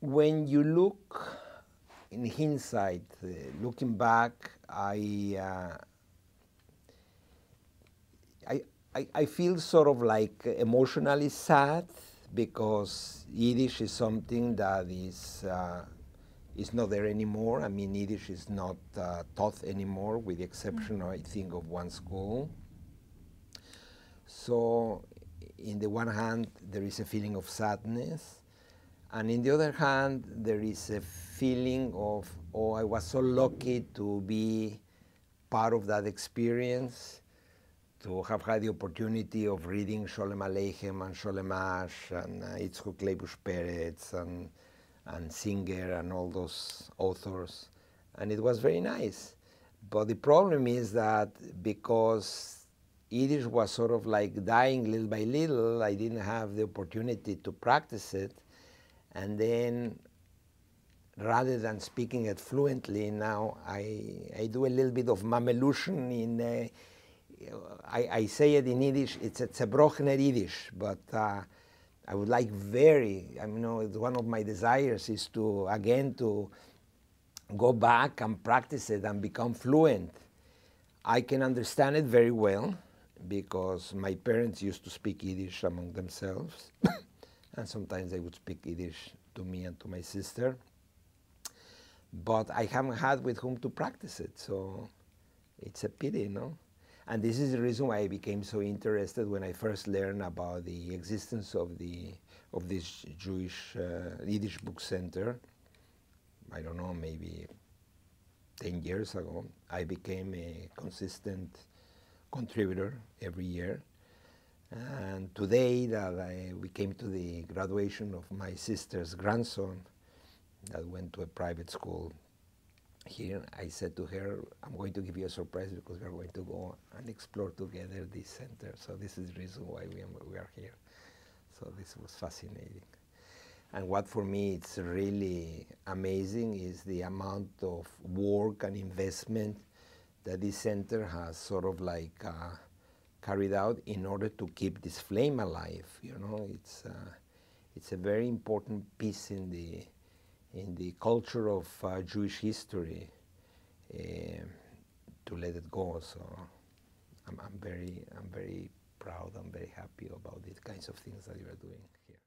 When you look in hindsight, looking back, I feel sort of like emotionally sad because Yiddish is something that is not there anymore. I mean, Yiddish is not taught anymore, with the exception, I think, of one school. So, in the one hand, there is a feeling of sadness, and in the other hand, there is a feeling of, oh, I was so lucky to be part of that experience, to have had the opportunity of reading Sholem Aleichem and Sholem Ash and Yitzchok Leibush Peretz and Singer and all those authors, and it was very nice. But the problem is that because Yiddish was sort of like dying little by little, I didn't have the opportunity to practice it. And then, rather than speaking it fluently now, I do a little bit of mamelution in, I say it in Yiddish, it's a zerbrochener Yiddish, but I would like one of my desires is to, again, to go back and practice it and become fluent. I can understand it very well because my parents used to speak Yiddish among themselves. And sometimes they would speak Yiddish to me and to my sister. But I haven't had with whom to practice it, so it's a pity, no? And this is the reason why I became so interested when I first learned about the existence of this Jewish Yiddish Book Center. I don't know, maybe 10 years ago. I became a consistent contributor every year. And today that we came to the graduation of my sister's grandson that went to a private school here, I said to her, I'm going to give you a surprise because we're going to go and explore together this center. So this is the reason why we are here. So this was fascinating. And what for me it's really amazing is the amount of work and investment that this center has sort of like carried out in order to keep this flame alive. You know, it's a very important piece in the culture of Jewish history to let it go. So I'm very proud. I'm very happy about these kinds of things that you are doing here.